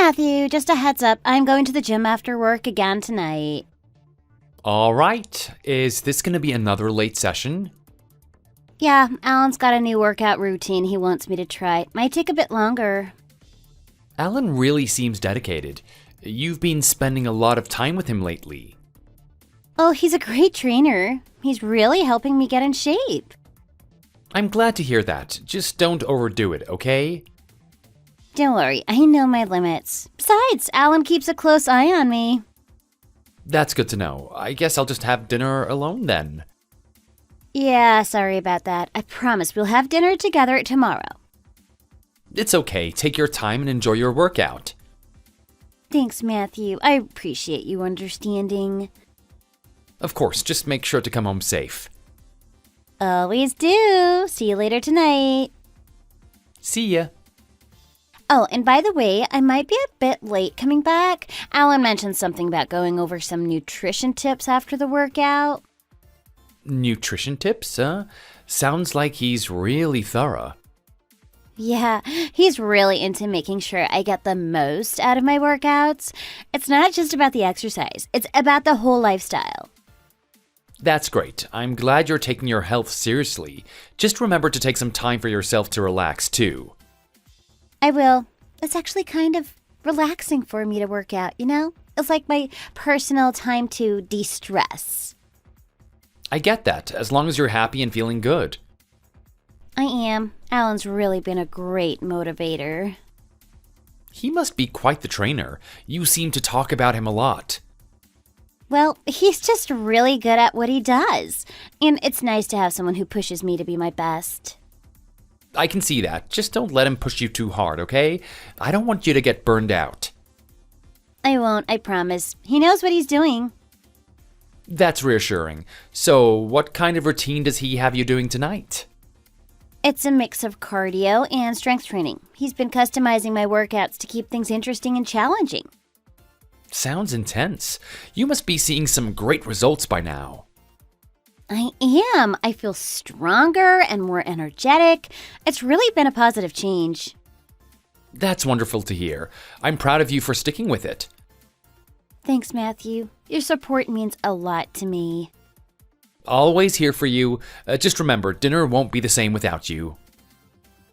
Matthew, just a heads up, I'm going to the gym after work again tonight. All right. Is this going to be another late session? Yeah, Alan's got a new workout routine he wants me to try. Might take a bit longer. Alan really seems dedicated. You've been spending a lot of time with him lately. Oh, he's a great trainer. He's really helping me get in shape. I'm glad to hear that. Just don't overdo it, okay? Don't worry, I know my limits. Besides, Alan keeps a close eye on me. That's good to know. I guess I'll just have dinner alone then. Yeah, sorry about that. I promise we'll have dinner together tomorrow. It's okay. Take your time and enjoy your workout. Thanks, Matthew. I appreciate you understanding. Of course, just make sure to come home safe. Always do. See you later tonight. See ya. Oh, and by the way, I might be a bit late coming back. Alan mentioned something about going over some nutrition tips after the workout. Nutrition tips, huh? Sounds like he's really thorough. Yeah, he's really into making sure I get the most out of my workouts. It's not just about the exercise, it's about the whole lifestyle. That's great. I'm glad you're taking your health seriously. Just remember to take some time for yourself to relax, too. I will. It's actually kind of relaxing for me to work out, you know? It's like my personal time to de-stress. I get that, as long as you're happy and feeling good. I am. Alan's really been a great motivator. He must be quite the trainer. You seem to talk about him a lot. Well, he's just really good at what he does. And it's nice to have someone who pushes me to be my best. I can see that. Just don't let him push you too hard, okay? I don't want you to get burned out. I won't, I promise. He knows what he's doing. That's reassuring. So, what kind of routine does he have you doing tonight? It's a mix of cardio and strength training. He's been customizing my workouts to keep things interesting and challenging. Sounds intense. You must be seeing some great results by now. I am. I feel stronger and more energetic. It's really been a positive change. That's wonderful to hear. I'm proud of you for sticking with it. Thanks, Matthew. Your support means a lot to me. Always here for you. Just remember, dinner won't be the same without you.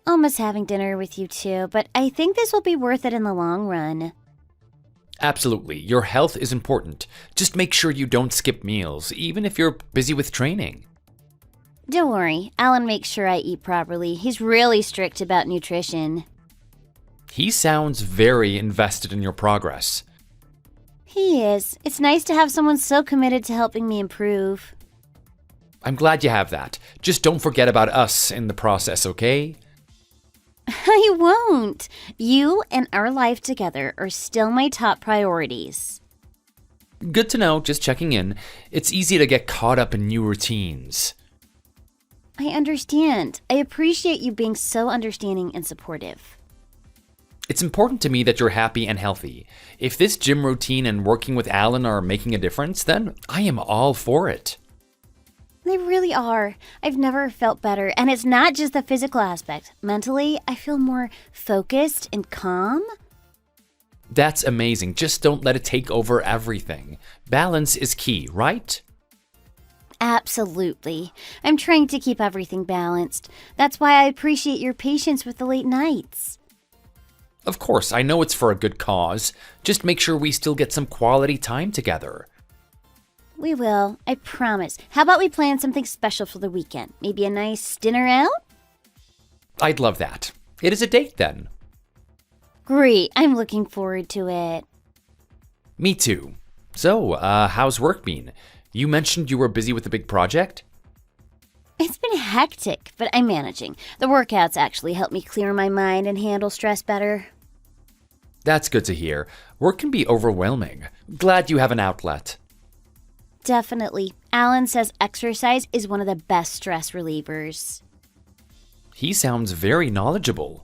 I'll miss having dinner with you too, but I think this will be worth it in the long run. Absolutely. Your health is important. Just make sure you don't skip meals, even if you're busy with training. Don't worry. Alan makes sure I eat properly. He's really strict about nutrition. He sounds very invested in your progress. He is. It's nice to have someone so committed to helping me improve. I'm glad you have that. Just don't forget about us in the process, okay? I won't. You and our life together are still my top priorities. Good to know, just checking in. It's easy to get caught up in new routines. I understand. I appreciate you being so understanding and supportive. It's important to me that you're happy and healthy. If this gym routine and working with Alan are making a difference, then I am all for it. They really are. I've never felt better, and it's not just the physical aspect. Mentally, I feel more focused and calm. That's amazing. Just don't let it take over everything. Balance is key, right? Absolutely. I'm trying to keep everything balanced. That's why I appreciate your patience with the late nights. Of course, I know it's for a good cause. Just make sure we still get some quality time together. We will, I promise. How about we plan something special for the weekend? Maybe a nice dinner out? I'd love that. It is a date then. Great, I'm looking forward to it. Me too. So, how's work been? You mentioned you were busy with a big project? It's been hectic, but I'm managing. The workouts actually help me clear my mind and handle stress better. That's good to hear. Work can be overwhelming. Glad you have an outlet. Definitely. Alan says exercise is one of the best stress relievers. He sounds very knowledgeable.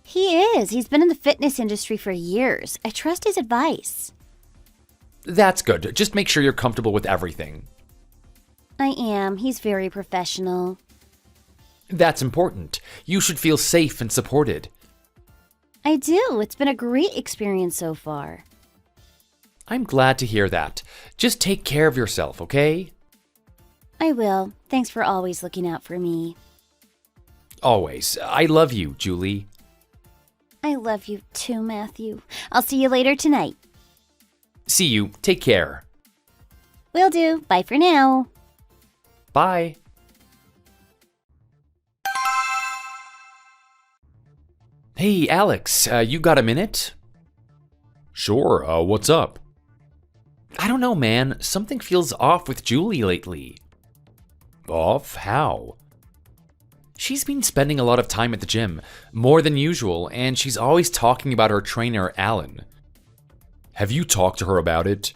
He is. He's been in the fitness industry for years. I trust his advice. That's good. Just make sure you're comfortable with everything. I am. He's very professional. That's important. You should feel safe and supported. I do. It's been a great experience so far. I'm glad to hear that. Just take care of yourself, okay? I will. Thanks for always looking out for me. Always. I love you, Julie. I love you too, Matthew. I'll see you later tonight. See you. Take care. Will do. Bye for now. Bye. Hey, Alex, you got a minute? Sure, what's up? I don't know, man. Something feels off with Julie lately. Off? How? She's been spending a lot of time at the gym, more than usual, and she's always talking about her trainer, Alan. Have you talked to her about it?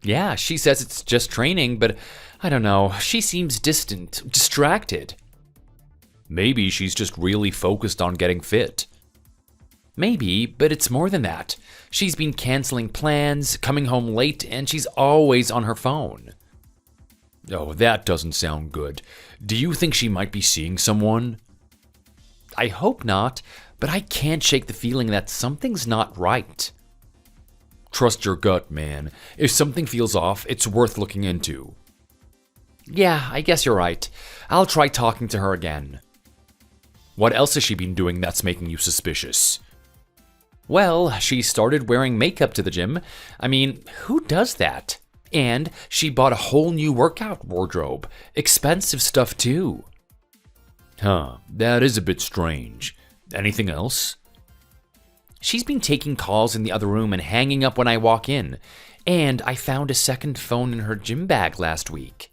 Yeah, she says it's just training, but I don't know. She seems distant, distracted. Maybe she's just really focused on getting fit. Maybe, but it's more than that. She's been canceling plans, coming home late, and she's always on her phone. Oh, that doesn't sound good. Do you think she might be seeing someone? I hope not, but I can't shake the feeling that something's not right. Trust your gut, man. If something feels off, it's worth looking into. Yeah, I guess you're right. I'll try talking to her again. What else has she been doing that's making you suspicious? Well, she started wearing makeup to the gym. I mean, who does that? And she bought a whole new workout wardrobe. Expensive stuff, too. Huh, that is a bit strange. Anything else? She's been taking calls in the other room and hanging up when I walk in. And I found a second phone in her gym bag last week.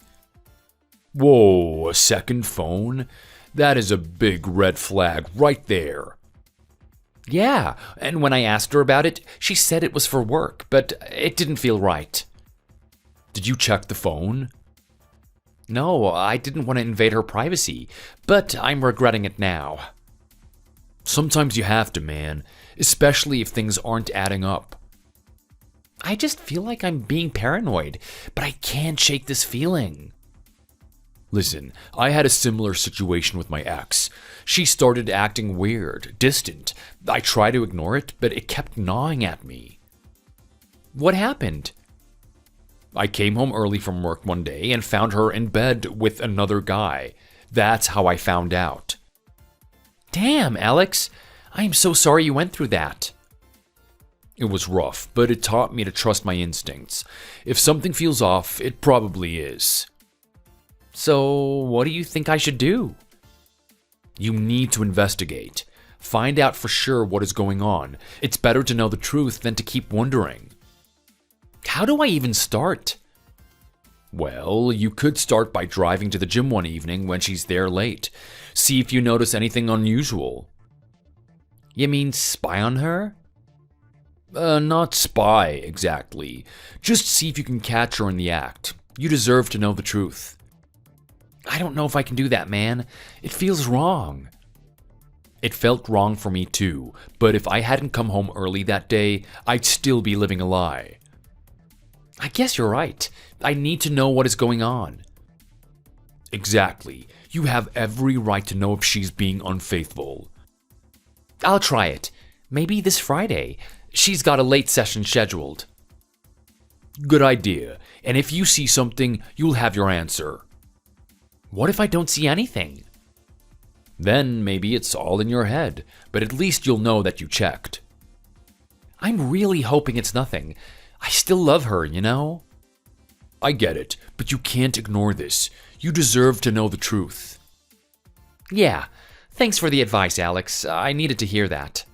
Whoa, a second phone? That is a big red flag right there. Yeah, and when I asked her about it, she said it was for work, but it didn't feel right. Did you check the phone? No, I didn't want to invade her privacy, but I'm regretting it now. Sometimes you have to, man, especially if things aren't adding up. I just feel like I'm being paranoid, but I can't shake this feeling. Listen, I had a similar situation with my ex. She started acting weird, distant. I tried to ignore it, but it kept gnawing at me. What happened? I came home early from work one day and found her in bed with another guy. That's how I found out. Damn, Alex. I am so sorry you went through that. It was rough, but it taught me to trust my instincts. If something feels off, it probably is. So, what do you think I should do? You need to investigate. Find out for sure what is going on. It's better to know the truth than to keep wondering. How do I even start? Well, you could start by driving to the gym one evening when she's there late. See if you notice anything unusual. You mean spy on her? Not spy, exactly. Just see if you can catch her in the act. You deserve to know the truth. I don't know if I can do that, man. It feels wrong. It felt wrong for me too, but if I hadn't come home early that day, I'd still be living a lie. I guess you're right. I need to know what is going on. Exactly. You have every right to know if she's being unfaithful. I'll try it. Maybe this Friday. She's got a late session scheduled. Good idea. And if you see something, you'll have your answer. What if I don't see anything? Then maybe it's all in your head, but at least you'll know that you checked. I'm really hoping it's nothing. I still love her, you know? I get it, but you can't ignore this. You deserve to know the truth. Yeah, thanks for the advice, Alex. I needed to hear that.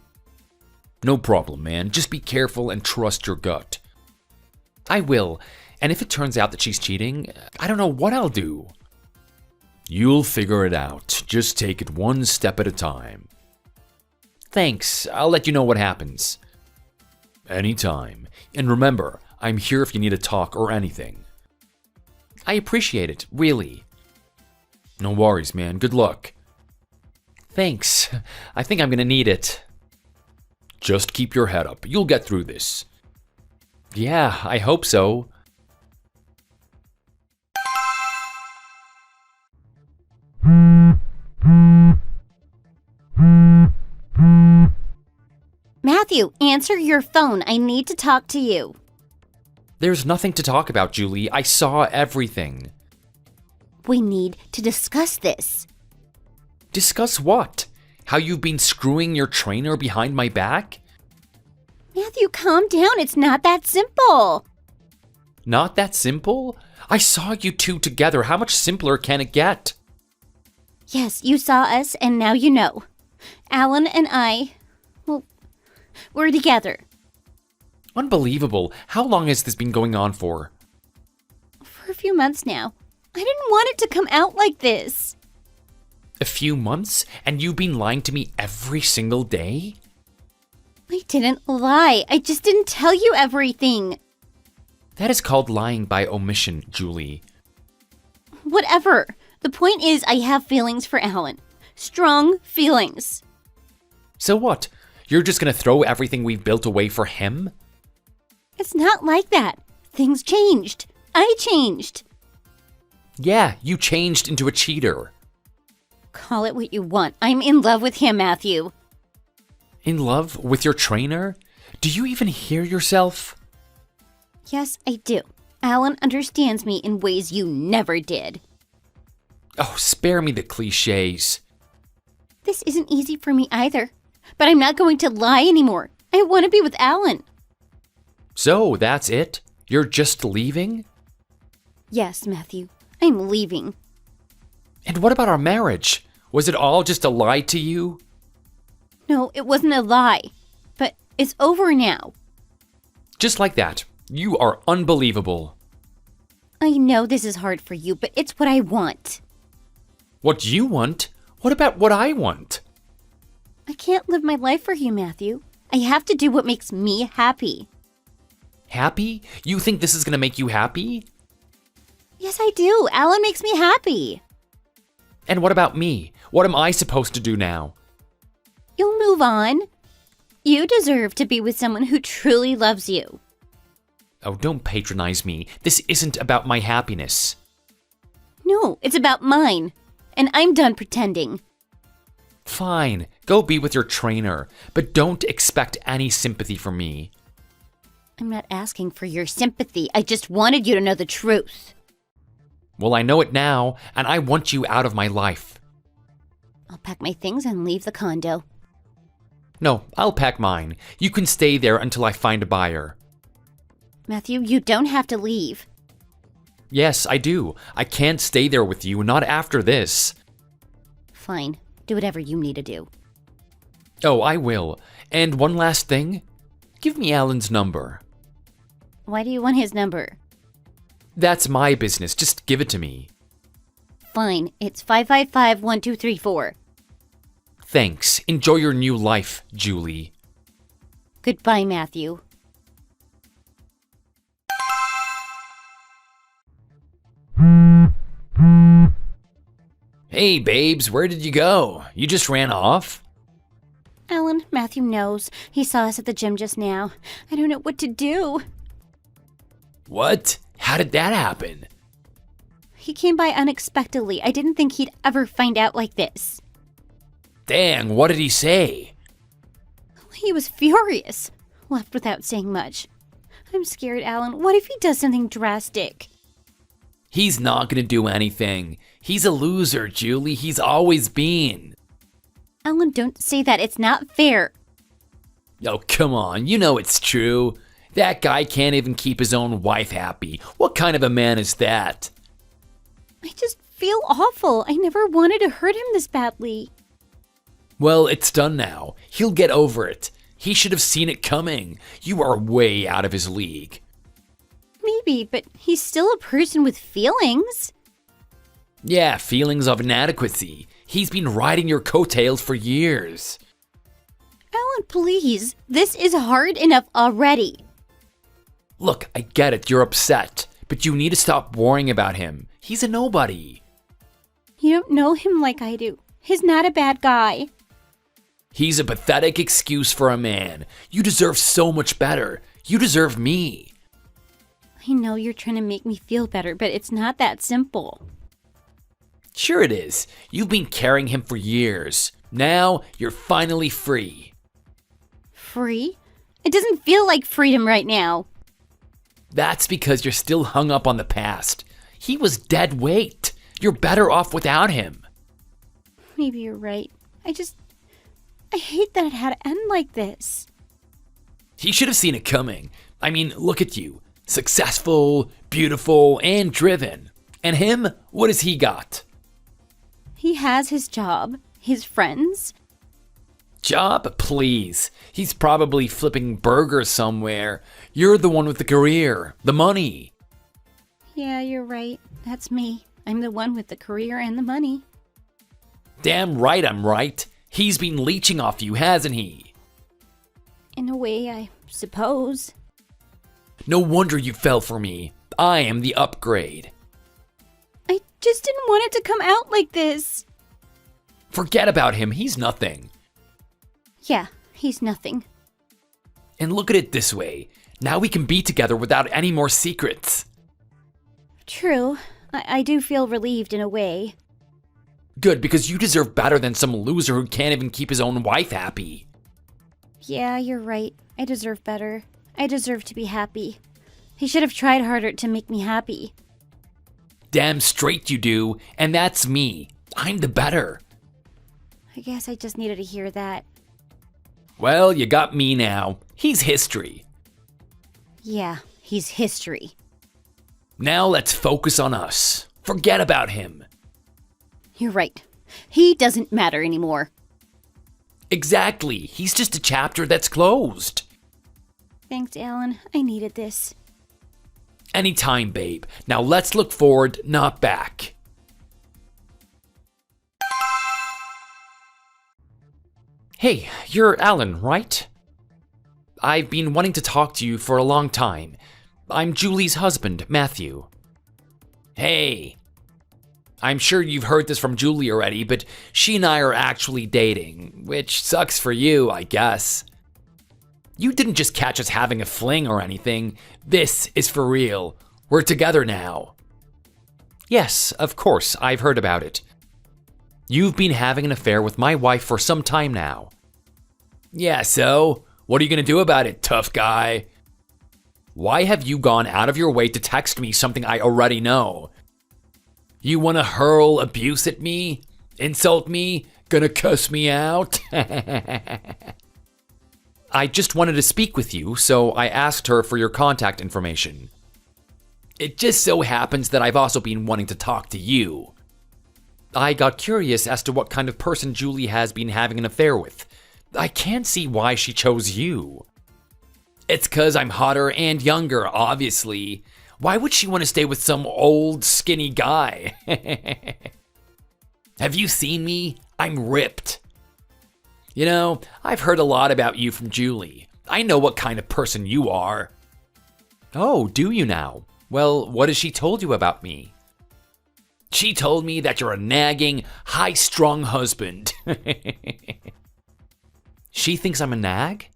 No problem, man. Just be careful and trust your gut. I will, and if it turns out that she's cheating, I don't know what I'll do. You'll figure it out. Just take it one step at a time. Thanks. I'll let you know what happens. Anytime. And remember, I'm here if you need a talk or anything. I appreciate it, really. No worries, man. Good luck. Thanks. I think I'm gonna need it. Just keep your head up. You'll get through this. Yeah, I hope so. Matthew, answer your phone. I need to talk to you. There's nothing to talk about, Julie. I saw everything. We need to discuss this. Discuss what? How you've been screwing your trainer behind my back? Matthew, calm down. It's not that simple. Not that simple? I saw you two together. How much simpler can it get? Yes, you saw us, and now you know. Alan and I, well, we're together. Unbelievable. How long has this been going on for? For a few months now. I didn't want it to come out like this. A few months? And you've been lying to me every single day? I didn't lie. I just didn't tell you everything. That is called lying by omission, Julie. Whatever. The point is, I have feelings for Alan. Strong feelings. So what? You're just gonna throw everything we've built away for him? It's not like that. Things changed. I changed. Yeah, you changed into a cheater. Call it what you want. I'm in love with him, Matthew. In love with your trainer? Do you even hear yourself? Yes, I do. Alan understands me in ways you never did. Oh, spare me the cliches. This isn't easy for me either. But I'm not going to lie anymore. I want to be with Alan. So, that's it? You're just leaving? Yes, Matthew. I'm leaving. And what about our marriage? Was it all just a lie to you? No, it wasn't a lie. But it's over now. Just like that. You are unbelievable. I know this is hard for you, but it's what I want. What you want? What about what I want? I can't live my life for you, Matthew. I have to do what makes me happy. Happy? You think this is gonna make you happy? Yes, I do. Alan makes me happy. And what about me? What am I supposed to do now? You'll move on. You deserve to be with someone who truly loves you. Oh, don't patronize me. This isn't about my happiness. No, it's about mine. And I'm done pretending. Fine, go be with your trainer, but don't expect any sympathy from me. I'm not asking for your sympathy. I just wanted you to know the truth. Well, I know it now, and I want you out of my life. I'll pack my things and leave the condo. No, I'll pack mine. You can stay there until I find a buyer. Matthew, you don't have to leave. Yes, I do. I can't stay there with you, not after this. Fine. Do whatever you need to do. Oh, I will. And one last thing. Give me Alan's number. Why do you want his number? That's my business. Just give it to me. Fine. It's 555-1234. Thanks. Enjoy your new life, Julie. Goodbye, Matthew. Hey, babes, where did you go? You just ran off? Alan, Matthew knows. He saw us at the gym just now. I don't know what to do. What? How did that happen? He came by unexpectedly. I didn't think he'd ever find out like this. Dang, what did he say? He was furious. Left without saying much. I'm scared, Alan. What if he does something drastic? He's not gonna do anything. He's a loser, Julie. He's always been. Alan, don't say that. It's not fair. Oh, come on. You know it's true. That guy can't even keep his own wife happy. What kind of a man is that? I just feel awful. I never wanted to hurt him this badly. Well, it's done now. He'll get over it. He should have seen it coming. You are way out of his league. Maybe, but he's still a person with feelings. Yeah, feelings of inadequacy. He's been riding your coattails for years. Alan, please. This is hard enough already. Look, I get it. You're upset. But you need to stop worrying about him. He's a nobody. You don't know him like I do. He's not a bad guy. He's a pathetic excuse for a man. You deserve so much better. You deserve me. I know you're trying to make me feel better, but it's not that simple. Sure it is. You've been carrying him for years. Now, you're finally free. Free? It doesn't feel like freedom right now. That's because you're still hung up on the past. He was dead weight. You're better off without him. Maybe you're right. I hate that it had to end like this. He should have seen it coming. I mean, look at you. Successful, beautiful, and driven. And him, what has he got? He has his job, his friends. Job? Please. He's probably flipping burgers somewhere. You're the one with the career, the money. Yeah, you're right. That's me. I'm the one with the career and the money. Damn right I'm right. He's been leeching off you, hasn't he? In a way, I suppose. No wonder you fell for me. I am the upgrade. I just didn't want it to come out like this. Forget about him, he's nothing. Yeah, he's nothing. And look at it this way. Now we can be together without any more secrets. True. I do feel relieved in a way. Good, because you deserve better than some loser who can't even keep his own wife happy. Yeah, you're right. I deserve better. I deserve to be happy. He should have tried harder to make me happy. Damn straight you do, and that's me. I'm the better. I guess I just needed to hear that. Well, you got me now. He's history. Yeah, he's history. Now let's focus on us. Forget about him. You're right. He doesn't matter anymore. Exactly. He's just a chapter that's closed. Thanks, Alan. I needed this. Anytime, babe. Now let's look forward, not back. Hey, you're Alan, right? I've been wanting to talk to you for a long time. I'm Julie's husband, Matthew. Hey. I'm sure you've heard this from Julie already, but she and I are actually dating, which sucks for you, I guess. You didn't just catch us having a fling or anything. This is for real. We're together now. Yes, of course, I've heard about it. You've been having an affair with my wife for some time now. Yeah, so? What are you gonna do about it, tough guy? Why have you gone out of your way to text me something I already know? You wanna hurl abuse at me? Insult me? Gonna cuss me out? I just wanted to speak with you, so I asked her for your contact information. It just so happens that I've also been wanting to talk to you. I got curious as to what kind of person Julie has been having an affair with. I can't see why she chose you. It's 'cause I'm hotter and younger, obviously. Why would she want to stay with some old, skinny guy? Have you seen me? I'm ripped. You know, I've heard a lot about you from Julie. I know what kind of person you are. Oh, do you now? Well, what has she told you about me? She told me that you're a nagging, high-strung husband. She thinks I'm a nag?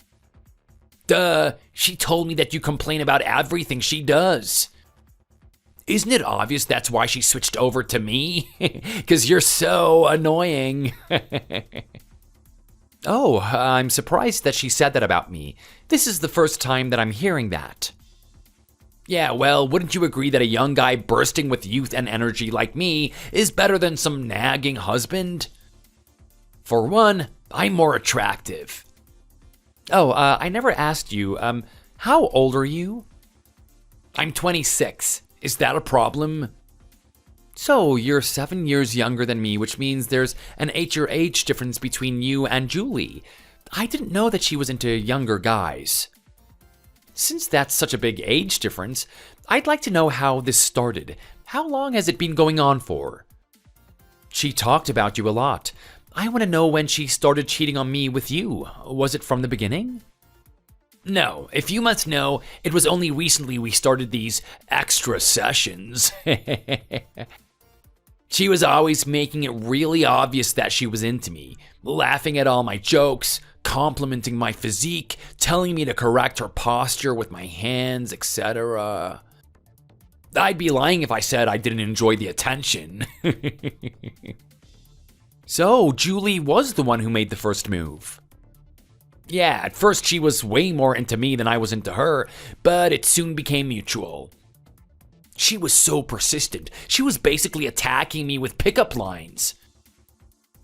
Duh, she told me that you complain about everything she does. Isn't it obvious that's why she switched over to me? 'Cause you're so annoying. Oh, I'm surprised that she said that about me. This is the first time that I'm hearing that. Yeah, well, wouldn't you agree that a young guy bursting with youth and energy like me is better than some nagging husband? For one, I'm more attractive. Oh, I never asked you, how old are you? I'm 26. Is that a problem? So, you're 7 years younger than me, which means there's an 8-year age difference between you and Julie. I didn't know that she was into younger guys. Since that's such a big age difference, I'd like to know how this started. How long has it been going on for? She talked about you a lot. I want to know when she started cheating on me with you. Was it from the beginning? No, if you must know, it was only recently we started these extra sessions. She was always making it really obvious that she was into me, laughing at all my jokes, complimenting my physique, telling me to correct her posture with my hands, etc. I'd be lying if I said I didn't enjoy the attention. So, Julie was the one who made the first move. Yeah, at first she was way more into me than I was into her, but it soon became mutual. She was so persistent. She was basically attacking me with pickup lines.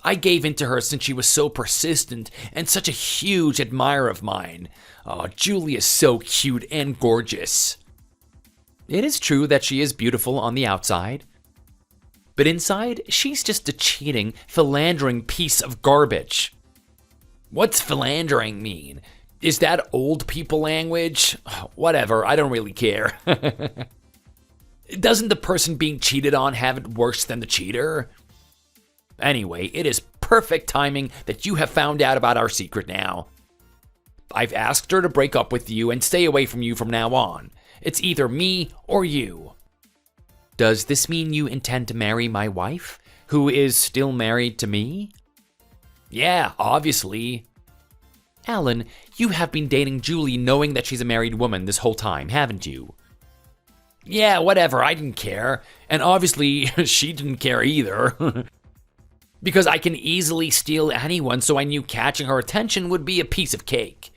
I gave in to her since she was so persistent and such a huge admirer of mine. Oh, Julie is so cute and gorgeous. It is true that she is beautiful on the outside, but inside, she's just a cheating, philandering piece of garbage. What's philandering mean? Is that old people language? Whatever, I don't really care. Doesn't the person being cheated on have it worse than the cheater? Anyway, it is perfect timing that you have found out about our secret now. I've asked her to break up with you and stay away from you from now on. It's either me or you. Does this mean you intend to marry my wife, who is still married to me? Yeah, obviously. Alan, you have been dating Julie knowing that she's a married woman this whole time, haven't you? Yeah, whatever, I didn't care. And obviously, she didn't care either. Because I can easily steal anyone, so I knew catching her attention would be a piece of cake.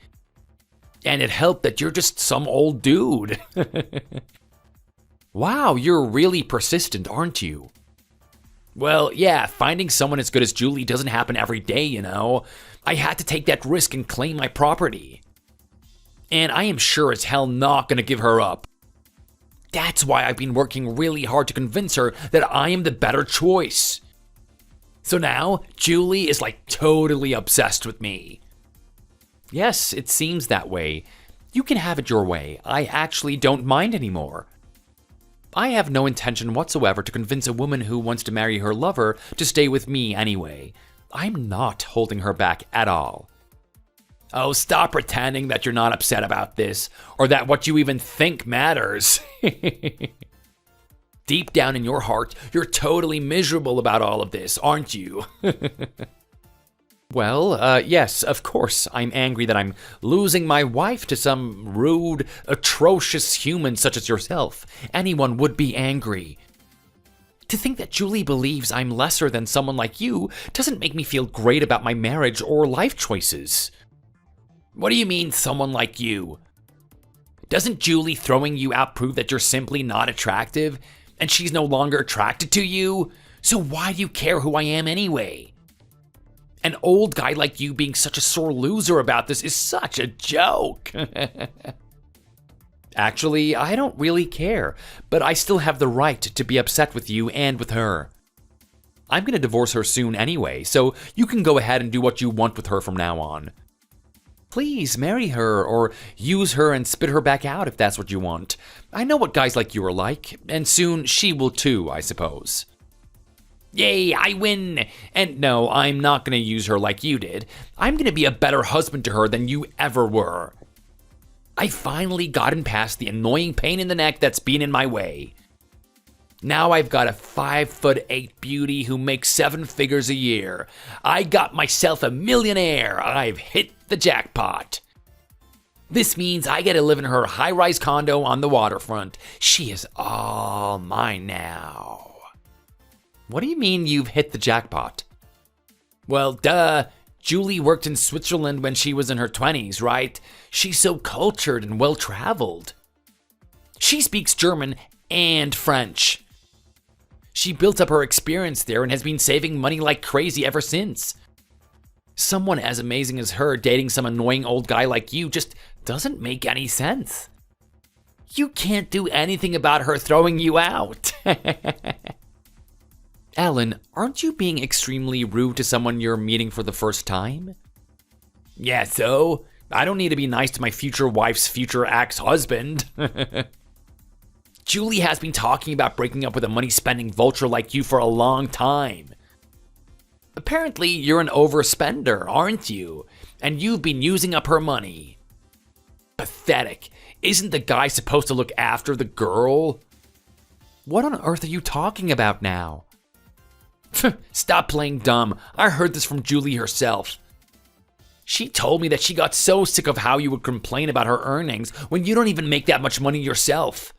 And it helped that you're just some old dude. Wow, you're really persistent, aren't you? Well, yeah, finding someone as good as Julie doesn't happen every day, you know. I had to take that risk and claim my property. And I am sure as hell not gonna give her up. That's why I've been working really hard to convince her that I am the better choice. So now, Julie is like totally obsessed with me. Yes, it seems that way. You can have it your way. I actually don't mind anymore. I have no intention whatsoever to convince a woman who wants to marry her lover to stay with me anyway. I'm not holding her back at all. Oh, stop pretending that you're not upset about this, or that what you even think matters. Deep down in your heart, you're totally miserable about all of this, aren't you? Well, yes, of course, I'm angry that I'm losing my wife to some rude, atrocious human such as yourself. Anyone would be angry. To think that Julie believes I'm lesser than someone like you doesn't make me feel great about my marriage or life choices. What do you mean, someone like you? Doesn't Julie throwing you out prove that you're simply not attractive, and she's no longer attracted to you? So why do you care who I am anyway? An old guy like you being such a sore loser about this is such a joke. Actually, I don't really care, but I still have the right to be upset with you and with her. I'm gonna divorce her soon anyway, so you can go ahead and do what you want with her from now on. Please marry her or use her and spit her back out if that's what you want. I know what guys like you are like, and soon she will too, I suppose. Yay, I win! And no, I'm not gonna use her like you did. I'm gonna be a better husband to her than you ever were. I finally gotten past the annoying pain in the neck that's been in my way. Now I've got a 5'8" beauty who makes 7 figures a year. I got myself a millionaire. I've hit the jackpot. This means I get to live in her high-rise condo on the waterfront. She is all mine now. What do you mean you've hit the jackpot? Well, duh. Julie worked in Switzerland when she was in her 20s, right? She's so cultured and well-traveled. She speaks German and French. She built up her experience there and has been saving money like crazy ever since. Someone as amazing as her dating some annoying old guy like you just doesn't make any sense. You can't do anything about her throwing you out. Alan, aren't you being extremely rude to someone you're meeting for the first time? Yeah, so? I don't need to be nice to my future wife's future ex-husband. Julie has been talking about breaking up with a money-spending vulture like you for a long time. Apparently, you're an overspender, aren't you? And you've been using up her money. Pathetic. Isn't the guy supposed to look after the girl? What on earth are you talking about now? Stop playing dumb. I heard this from Julie herself. She told me that she got so sick of how you would complain about her earnings when you don't even make that much money yourself.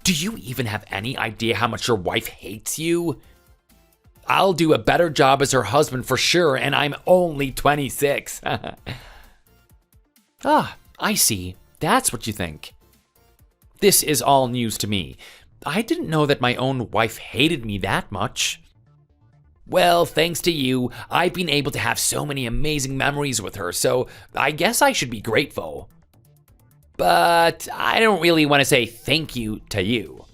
Do you even have any idea how much your wife hates you? I'll do a better job as her husband for sure, and I'm only 26. Ah, I see. That's what you think. This is all news to me. I didn't know that my own wife hated me that much. Well, thanks to you, I've been able to have so many amazing memories with her, so I guess I should be grateful. But I don't really want to say thank you to you.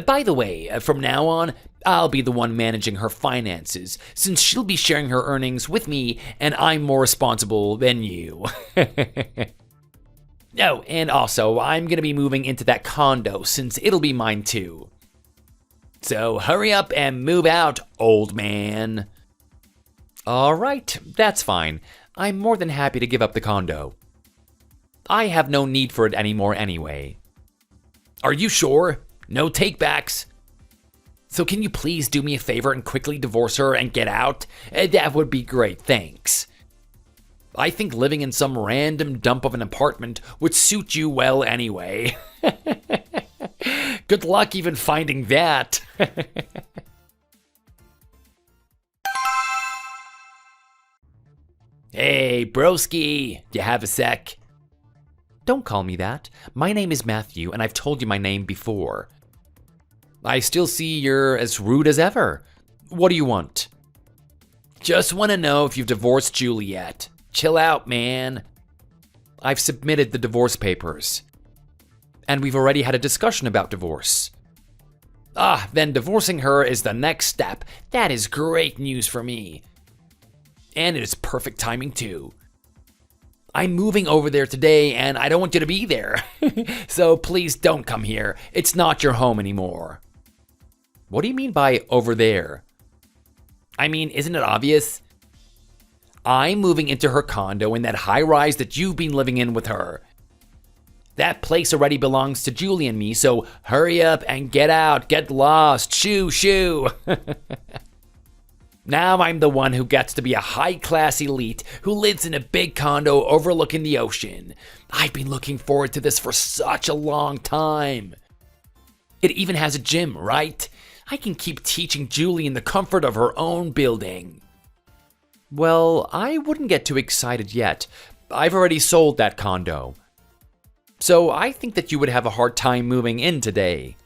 By the way, from now on, I'll be the one managing her finances, since she'll be sharing her earnings with me, and I'm more responsible than you. Oh, and also, I'm gonna be moving into that condo, since it'll be mine too. So hurry up and move out, old man. All right, that's fine. I'm more than happy to give up the condo. I have no need for it anymore anyway. Are you sure? No takebacks? So can you please do me a favor and quickly divorce her and get out? That would be great, thanks. I think living in some random dump of an apartment would suit you well anyway. Good luck even finding that. Hey, broski, you have a sec? Don't call me that. My name is Matthew, and I've told you my name before. I still see you're as rude as ever. What do you want? Just want to know if you've divorced Julie yet. Chill out, man. I've submitted the divorce papers. And we've already had a discussion about divorce. Ah, then divorcing her is the next step. That is great news for me. And it is perfect timing too. I'm moving over there today and I don't want you to be there. So please don't come here. It's not your home anymore. What do you mean by over there? I mean, isn't it obvious? I'm moving into her condo in that high rise that you've been living in with her. That place already belongs to Julie and me, so hurry up and get out, get lost, shoo, shoo. Now I'm the one who gets to be a high-class elite who lives in a big condo overlooking the ocean. I've been looking forward to this for such a long time. It even has a gym, right? I can keep teaching Julie in the comfort of her own building. Well, I wouldn't get too excited yet. I've already sold that condo. So I think that you would have a hard time moving in today.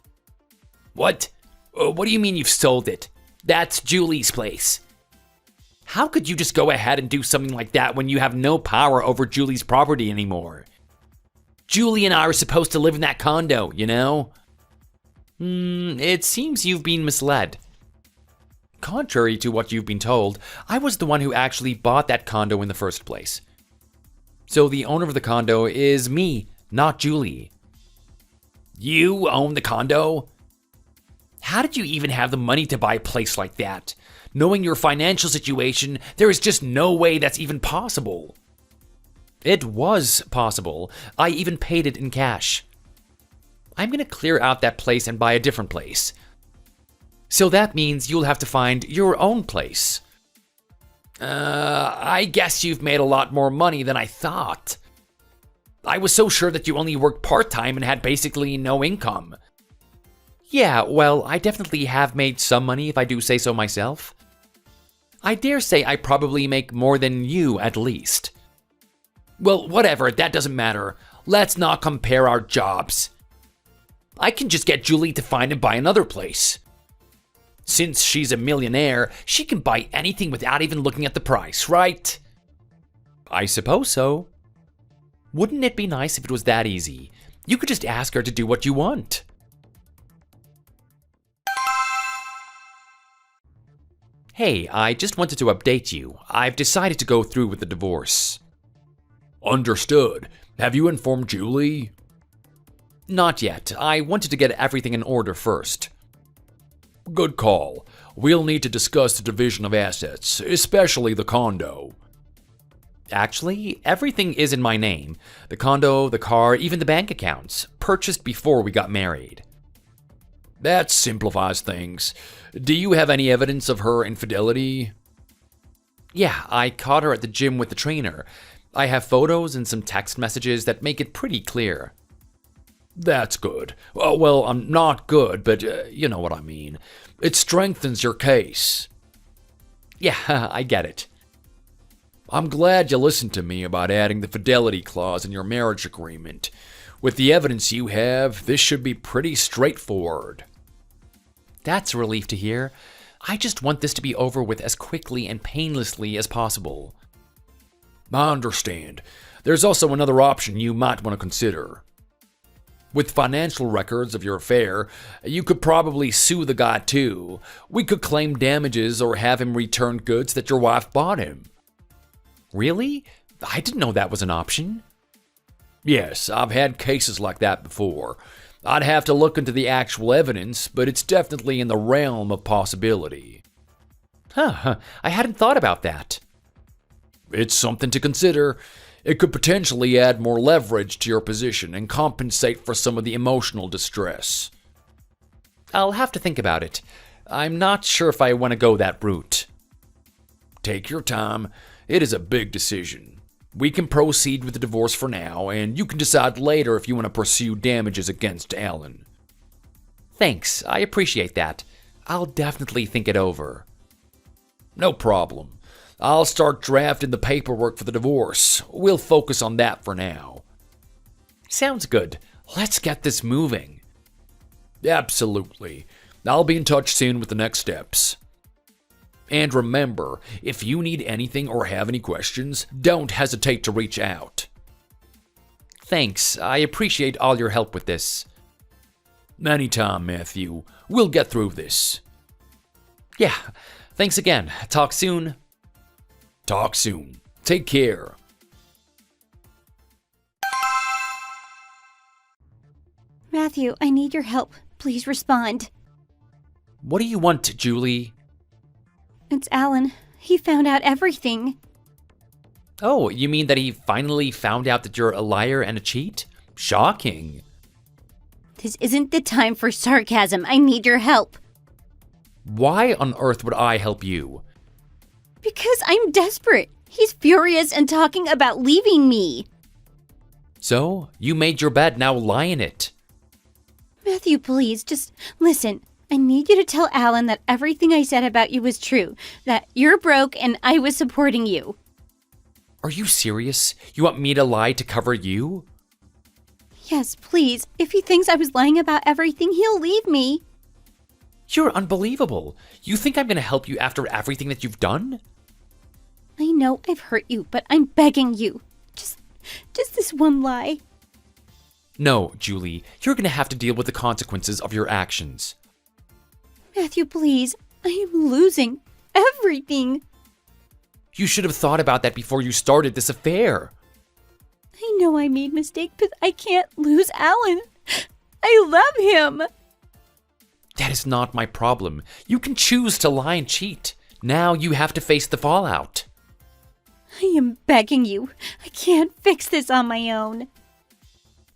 What? What do you mean you've sold it? That's Julie's place. How could you just go ahead and do something like that when you have no power over Julie's property anymore? Julie and I are supposed to live in that condo, you know? It seems you've been misled. Contrary to what you've been told, I was the one who actually bought that condo in the first place. So the owner of the condo is me, not Julie. You own the condo? How did you even have the money to buy a place like that? Knowing your financial situation, there is just no way that's even possible. It was possible. I even paid it in cash. I'm gonna clear out that place and buy a different place. So that means you'll have to find your own place. I guess you've made a lot more money than I thought. I was so sure that you only worked part-time and had basically no income. Yeah, well, I definitely have made some money if I do say so myself. I dare say I probably make more than you at least. Well, whatever, that doesn't matter. Let's not compare our jobs. I can just get Julie to find and buy another place. Since she's a millionaire, she can buy anything without even looking at the price, right? I suppose so. Wouldn't it be nice if it was that easy? You could just ask her to do what you want. Hey, I just wanted to update you. I've decided to go through with the divorce. Understood. Have you informed Julie? Not yet. I wanted to get everything in order first. Good call. We'll need to discuss the division of assets, especially the condo. Actually, everything is in my name. The condo, the car, even the bank accounts, purchased before we got married. That simplifies things. Do you have any evidence of her infidelity? Yeah, I caught her at the gym with the trainer. I have photos and some text messages that make it pretty clear. That's good. Well, I'm not good, but you know what I mean. It strengthens your case. Yeah, I get it. I'm glad you listened to me about adding the fidelity clause in your marriage agreement. With the evidence you have, this should be pretty straightforward. That's a relief to hear. I just want this to be over with as quickly and painlessly as possible. I understand. There's also another option you might want to consider. With financial records of your affair, you could probably sue the guy too. We could claim damages or have him return goods that your wife bought him. Really? I didn't know that was an option. Yes, I've had cases like that before. I'd have to look into the actual evidence, but it's definitely in the realm of possibility. Huh, I hadn't thought about that. It's something to consider. It could potentially add more leverage to your position and compensate for some of the emotional distress. I'll have to think about it. I'm not sure if I want to go that route. Take your time. It is a big decision. We can proceed with the divorce for now, and you can decide later if you want to pursue damages against Alan. Thanks, I appreciate that. I'll definitely think it over. No problem. I'll start drafting the paperwork for the divorce. We'll focus on that for now. Sounds good. Let's get this moving. Absolutely. I'll be in touch soon with the next steps. And remember, if you need anything or have any questions, don't hesitate to reach out. Thanks, I appreciate all your help with this. Anytime, Matthew. We'll get through this. Yeah, thanks again. Talk soon. Talk soon. Take care. Matthew, I need your help. Please respond. What do you want, Julie? It's Alan. He found out everything. Oh, you mean that he finally found out that you're a liar and a cheat? Shocking. This isn't the time for sarcasm. I need your help. Why on earth would I help you? Because I'm desperate. He's furious and talking about leaving me. So, you made your bed, now lie in it. Matthew, please, just listen. I need you to tell Alan that everything I said about you was true. That you're broke and I was supporting you. Are you serious? You want me to lie to cover you? Yes, please. If he thinks I was lying about everything, he'll leave me. You're unbelievable. You think I'm going to help you after everything that you've done? I know I've hurt you, but I'm begging you. Just this one lie. No, Julie. You're going to have to deal with the consequences of your actions. Matthew, please. I am losing everything. You should have thought about that before you started this affair. I know I made a mistake, but I can't lose Alan. I love him. That is not my problem. You can choose to lie and cheat. Now you have to face the fallout. I am begging you. I can't fix this on my own.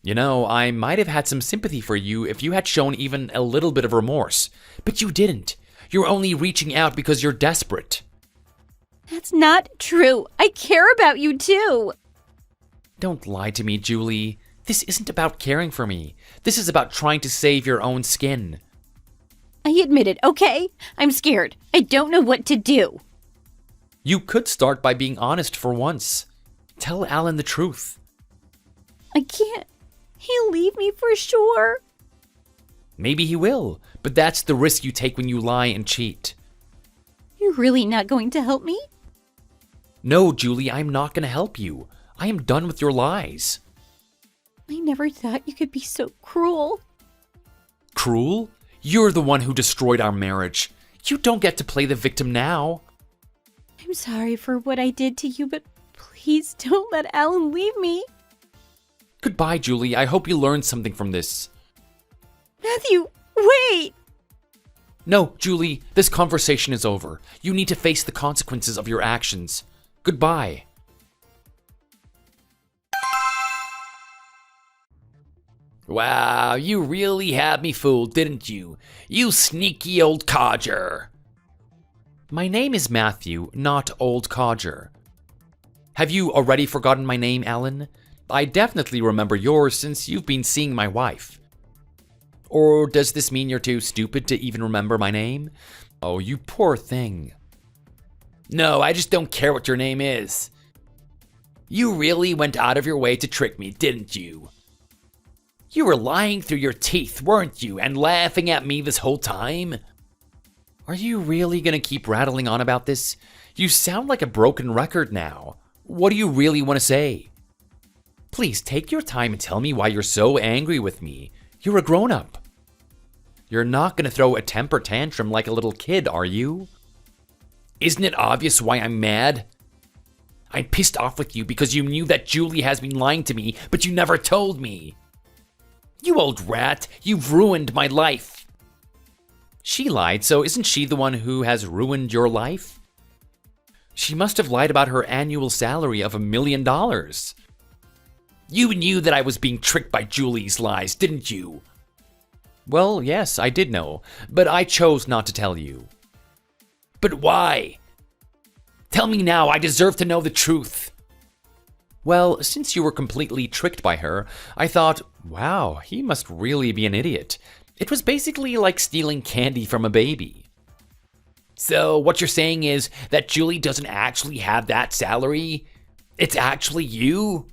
You know, I might have had some sympathy for you if you had shown even a little bit of remorse. But you didn't. You're only reaching out because you're desperate. That's not true. I care about you too. Don't lie to me, Julie. This isn't about caring for me. This is about trying to save your own skin. I admit it, okay? I'm scared. I don't know what to do. You could start by being honest for once. Tell Alan the truth. I can't. He'll leave me for sure. Maybe he will, but that's the risk you take when you lie and cheat. You're really not going to help me? No, Julie, I'm not going to help you. I am done with your lies. I never thought you could be so cruel. Cruel? You're the one who destroyed our marriage. You don't get to play the victim now. I'm sorry for what I did to you, but please don't let Alan leave me. Goodbye, Julie. I hope you learned something from this. Matthew, wait! No, Julie, this conversation is over. You need to face the consequences of your actions. Goodbye. Wow, you really had me fooled, didn't you? You sneaky old codger. My name is Matthew, not Old Codger. Have you already forgotten my name, Alan? I definitely remember yours since you've been seeing my wife. Or does this mean you're too stupid to even remember my name? Oh, you poor thing. No, I just don't care what your name is. You really went out of your way to trick me, didn't you? You were lying through your teeth, weren't you, and laughing at me this whole time? Are you really gonna keep rattling on about this? You sound like a broken record now. What do you really want to say? Please take your time and tell me why you're so angry with me. You're a grown-up. You're not gonna throw a temper tantrum like a little kid, are you? Isn't it obvious why I'm mad? I'm pissed off with you because you knew that Julie has been lying to me, but you never told me. You old rat, you've ruined my life. She lied, so isn't she the one who has ruined your life? She must have lied about her annual salary of $1 million. You knew that I was being tricked by Julie's lies, didn't you? Well, yes, I did know, but I chose not to tell you. But why? Tell me now, I deserve to know the truth. Well, since you were completely tricked by her, I thought, wow, he must really be an idiot. It was basically like stealing candy from a baby. So what you're saying is that Julie doesn't actually have that salary? It's actually you?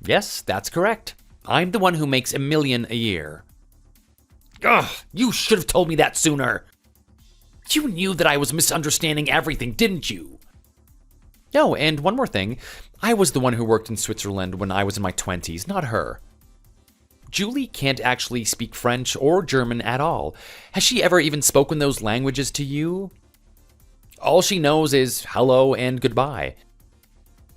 Yes, that's correct. I'm the one who makes $1 million a year. Ugh, you should have told me that sooner. You knew that I was misunderstanding everything, didn't you? No, and one more thing. I was the one who worked in Switzerland when I was in my 20s, not her. Julie can't actually speak French or German at all. Has she ever even spoken those languages to you? All she knows is hello and goodbye.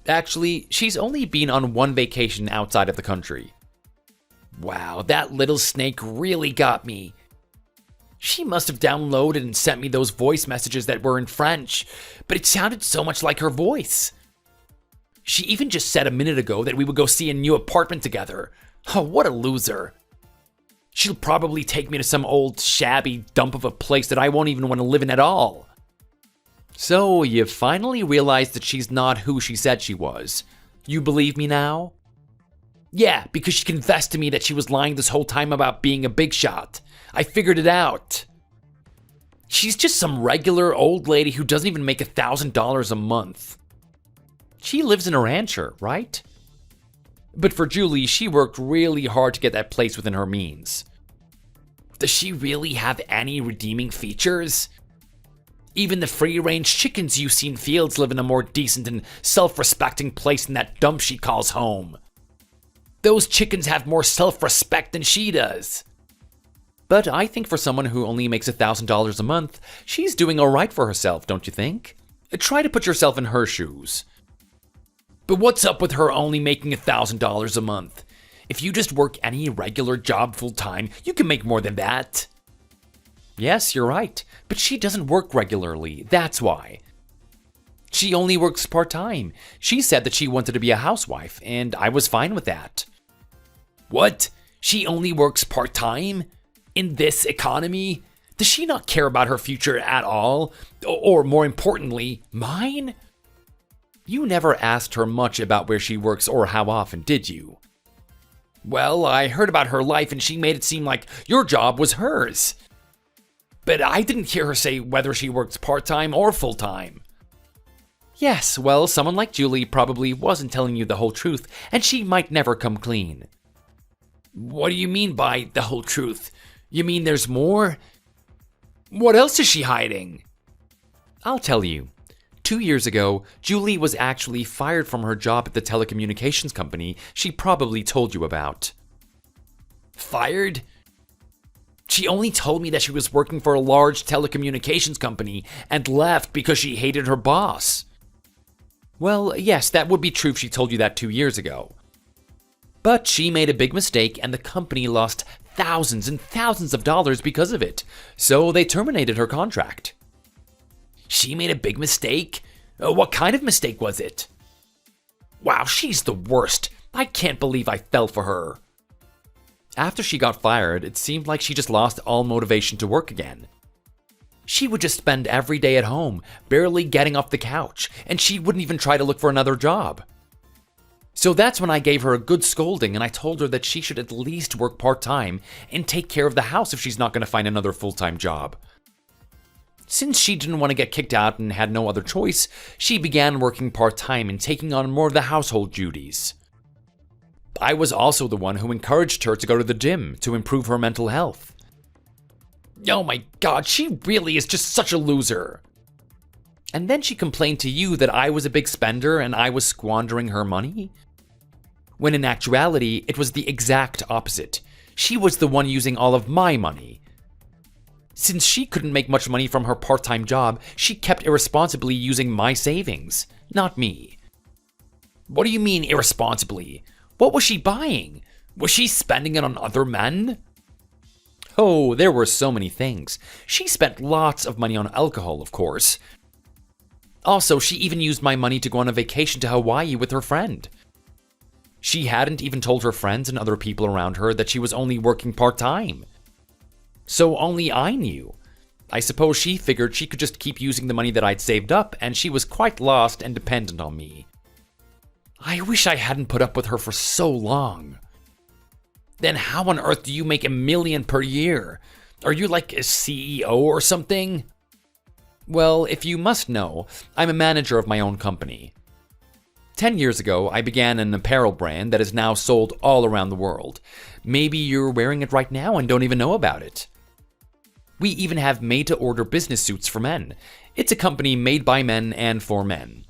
Actually, she's only been on one vacation outside of the country. Wow, that little snake really got me. She must have downloaded and sent me those voice messages that were in French, but it sounded so much like her voice. She even just said a minute ago that we would go see a new apartment together. Oh, what a loser. She'll probably take me to some old shabby dump of a place that I won't even want to live in at all. So, you finally realized that she's not who she said she was. You believe me now? Yeah, because she confessed to me that she was lying this whole time about being a big shot. I figured it out. She's just some regular old lady who doesn't even make $1,000 a month. She lives in a rancher, right? But for Julie, she worked really hard to get that place within her means. Does she really have any redeeming features? Even the free-range chickens you see in fields live in a more decent and self-respecting place than that dump she calls home. Those chickens have more self-respect than she does. But I think for someone who only makes $1,000 a month, she's doing all right for herself, don't you think? Try to put yourself in her shoes. But what's up with her only making $1,000 a month? If you just work any regular job full-time, you can make more than that. Yes, you're right, but she doesn't work regularly, that's why. She only works part-time. She said that she wanted to be a housewife, and I was fine with that. What? She only works part-time? In this economy? Does she not care about her future at all? Or more importantly, mine? You never asked her much about where she works or how often, did you? Well, I heard about her life and she made it seem like your job was hers. But I didn't hear her say whether she works part-time or full-time. Yes, well, someone like Julie probably wasn't telling you the whole truth, and she might never come clean. What do you mean by the whole truth? You mean there's more? What else is she hiding? I'll tell you. 2 years ago, Julie was actually fired from her job at the telecommunications company she probably told you about. Fired? She only told me that she was working for a large telecommunications company and left because she hated her boss. Well, yes, that would be true if she told you that 2 years ago. But she made a big mistake and the company lost thousands and thousands of dollars because of it, so they terminated her contract. She made a big mistake? What kind of mistake was it? Wow, she's the worst. I can't believe I fell for her. After she got fired, it seemed like she just lost all motivation to work again. She would just spend every day at home, barely getting off the couch, and she wouldn't even try to look for another job. So that's when I gave her a good scolding and I told her that she should at least work part-time and take care of the house if she's not going to find another full-time job. Since she didn't want to get kicked out and had no other choice, she began working part-time and taking on more of the household duties. I was also the one who encouraged her to go to the gym to improve her mental health. Oh my god, she really is just such a loser. And then she complained to you that I was a big spender and I was squandering her money? When in actuality, it was the exact opposite. She was the one using all of my money. Since she couldn't make much money from her part-time job, she kept irresponsibly using my savings, not me. What do you mean irresponsibly? What was she buying? Was she spending it on other men? Oh, there were so many things. She spent lots of money on alcohol, of course. Also, she even used my money to go on a vacation to Hawaii with her friend. She hadn't even told her friends and other people around her that she was only working part-time. So only I knew. I suppose she figured she could just keep using the money that I'd saved up, and she was quite lost and dependent on me. I wish I hadn't put up with her for so long. Then how on earth do you make $1 million per year? Are you like a CEO or something? Well, if you must know, I'm a manager of my own company. 10 years ago, I began an apparel brand that is now sold all around the world. Maybe you're wearing it right now and don't even know about it. We even have made-to-order business suits for men. It's a company made by men and for men.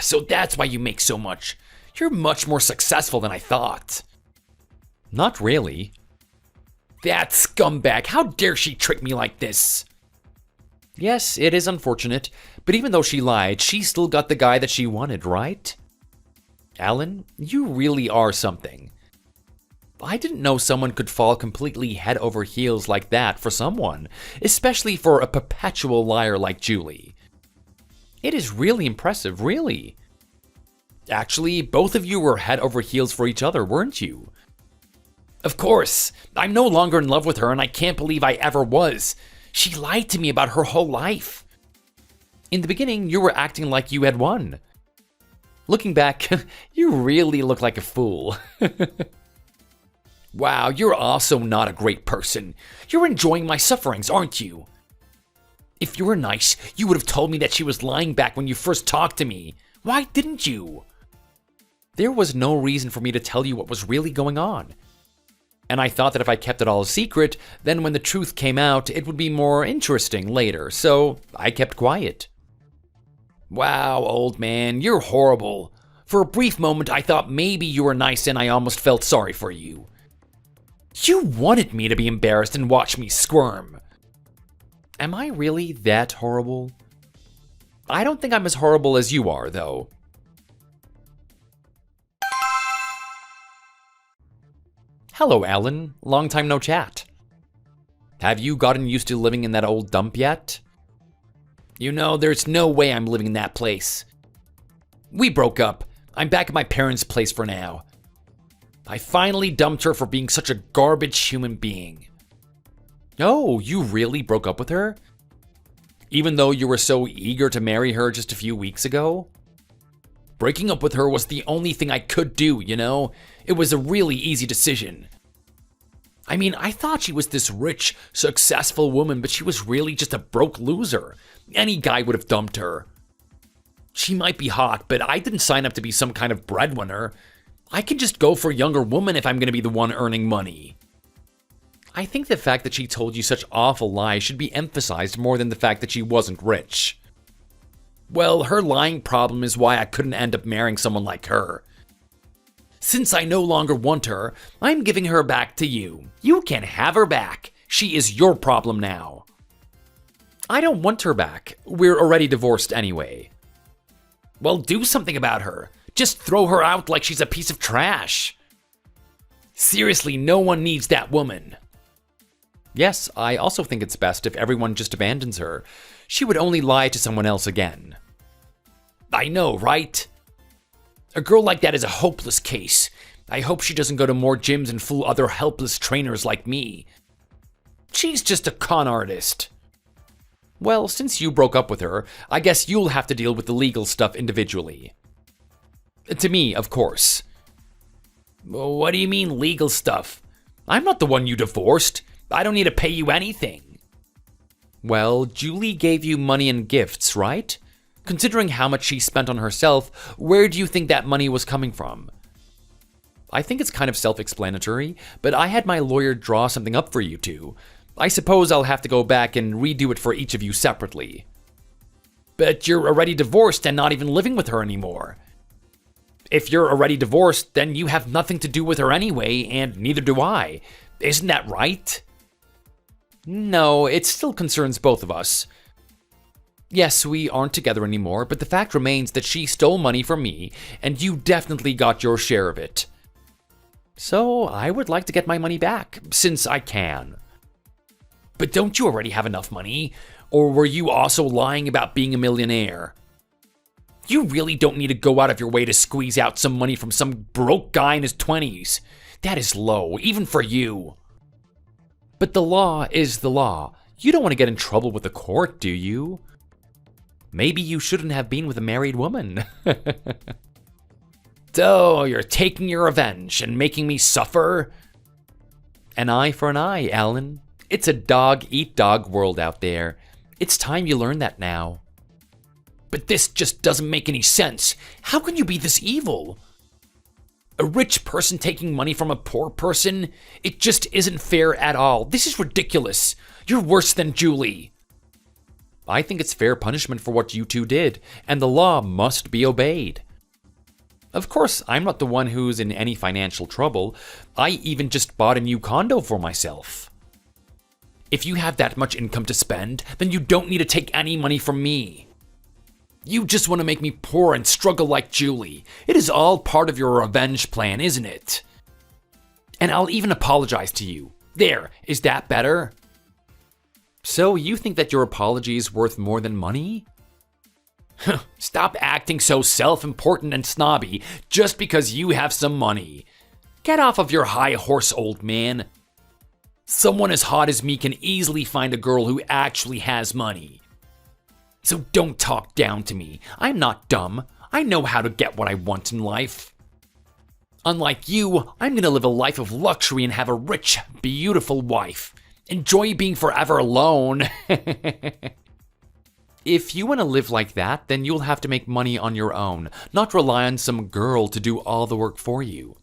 So that's why you make so much. You're much more successful than I thought. Not really. That scumbag, how dare she trick me like this? Yes, it is unfortunate, but even though she lied, she still got the guy that she wanted, right? Alan, you really are something. I didn't know someone could fall completely head over heels like that for someone, especially for a perpetual liar like Julie. It is really impressive, really. Actually, both of you were head over heels for each other, weren't you? Of course, I'm no longer in love with her and I can't believe I ever was. She lied to me about her whole life. In the beginning, you were acting like you had won. Looking back, you really look like a fool. Wow, you're also not a great person. You're enjoying my sufferings, aren't you? If you were nice, you would have told me that she was lying back when you first talked to me. Why didn't you? There was no reason for me to tell you what was really going on. And I thought that if I kept it all a secret, then when the truth came out, it would be more interesting later, so I kept quiet. Wow, old man, you're horrible. For a brief moment, I thought maybe you were nice and I almost felt sorry for you. You wanted me to be embarrassed and watch me squirm. Am I really that horrible? I don't think I'm as horrible as you are, though. Hello, Alan. Long time no chat. Have you gotten used to living in that old dump yet? You know, there's no way I'm living in that place. We broke up. I'm back at my parents' place for now. I finally dumped her for being such a garbage human being. Oh, you really broke up with her? Even though you were so eager to marry her just a few weeks ago? Breaking up with her was the only thing I could do, you know? It was a really easy decision. I mean, I thought she was this rich, successful woman, but she was really just a broke loser. Any guy would have dumped her. She might be hot, but I didn't sign up to be some kind of breadwinner. I can just go for a younger woman if I'm going to be the one earning money. I think the fact that she told you such awful lies should be emphasized more than the fact that she wasn't rich. Well, her lying problem is why I couldn't end up marrying someone like her. Since I no longer want her, I'm giving her back to you. You can have her back. She is your problem now. I don't want her back. We're already divorced anyway. Well, do something about her. Just throw her out like she's a piece of trash. Seriously, no one needs that woman. Yes, I also think it's best if everyone just abandons her. She would only lie to someone else again. I know, right? A girl like that is a hopeless case. I hope she doesn't go to more gyms and fool other helpless trainers like me. She's just a con artist. Well, since you broke up with her, I guess you'll have to deal with the legal stuff individually. To me, of course. What do you mean legal stuff? I'm not the one you divorced. I don't need to pay you anything. Well, Julie gave you money and gifts, right? Considering how much she spent on herself, where do you think that money was coming from? I think it's kind of self-explanatory, but I had my lawyer draw something up for you two. I suppose I'll have to go back and redo it for each of you separately. But you're already divorced and not even living with her anymore. If you're already divorced, then you have nothing to do with her anyway, and neither do I. Isn't that right? No, it still concerns both of us. Yes, we aren't together anymore, but the fact remains that she stole money from me, and you definitely got your share of it. So I would like to get my money back, since I can. But don't you already have enough money? Or were you also lying about being a millionaire? You really don't need to go out of your way to squeeze out some money from some broke guy in his 20s. That is low, even for you. But the law is the law. You don't want to get in trouble with the court, do you? Maybe you shouldn't have been with a married woman. So, you're taking your revenge and making me suffer? An eye for an eye, Alan. It's a dog-eat-dog world out there. It's time you learn that now. But this just doesn't make any sense. How can you be this evil? A rich person taking money from a poor person? It just isn't fair at all. This is ridiculous. You're worse than Julie. I think it's fair punishment for what you two did, and the law must be obeyed. Of course, I'm not the one who's in any financial trouble. I even just bought a new condo for myself. If you have that much income to spend, then you don't need to take any money from me. You just want to make me poor and struggle like Julie. It is all part of your revenge plan, isn't it? And I'll even apologize to you. There, is that better? So you think that your apology is worth more than money? Stop acting so self-important and snobby just because you have some money. Get off of your high horse, old man. Someone as hot as me can easily find a girl who actually has money. So don't talk down to me. I'm not dumb. I know how to get what I want in life. Unlike you, I'm gonna live a life of luxury and have a rich, beautiful wife. Enjoy being forever alone. If you want to live like that, then you'll have to make money on your own, not rely on some girl to do all the work for you.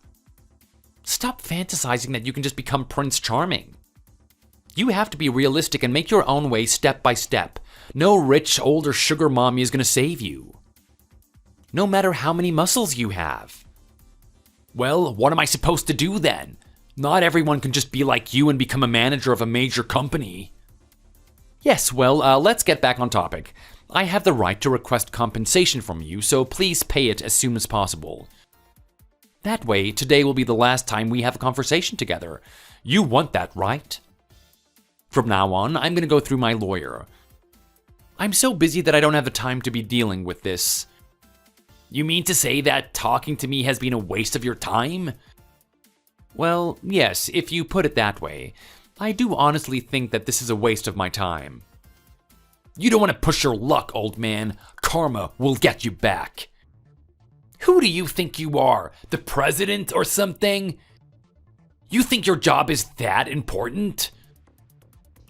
Stop fantasizing that you can just become Prince Charming. You have to be realistic and make your own way step by step. No rich, older sugar mommy is going to save you. No matter how many muscles you have. Well, what am I supposed to do then? Not everyone can just be like you and become a manager of a major company. Yes, well, let's get back on topic. I have the right to request compensation from you, so please pay it as soon as possible. That way, today will be the last time we have a conversation together. You want that, right? From now on, I'm going to go through my lawyer. I'm so busy that I don't have the time to be dealing with this. You mean to say that talking to me has been a waste of your time? Well, yes, if you put it that way. I do honestly think that this is a waste of my time. You don't want to push your luck, old man. Karma will get you back. Who do you think you are? The president or something? You think your job is that important?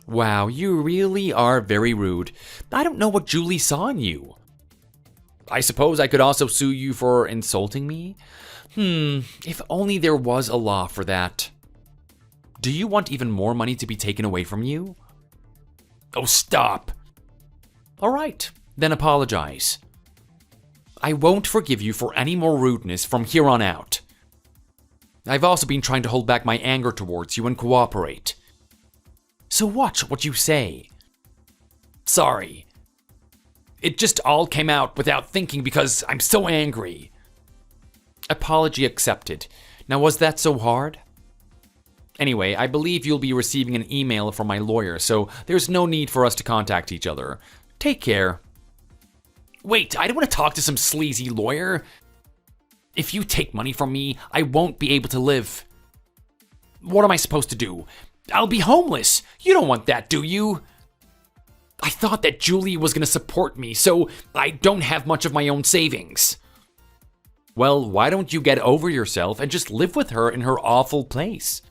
Wow, you really are very rude. I don't know what Julie saw in you. I suppose I could also sue you for insulting me? If only there was a law for that. Do you want even more money to be taken away from you? Oh, stop. All right, then apologize. I won't forgive you for any more rudeness from here on out. I've also been trying to hold back my anger towards you and cooperate. So watch what you say. Sorry. It just all came out without thinking because I'm so angry. Apology accepted. Now, was that so hard? Anyway, I believe you'll be receiving an email from my lawyer, so there's no need for us to contact each other. Take care. Wait, I don't want to talk to some sleazy lawyer. If you take money from me, I won't be able to live. What am I supposed to do? I'll be homeless. You don't want that, do you? I thought that Julie was going to support me, so I don't have much of my own savings. Well, why don't you get over yourself and just live with her in her awful place?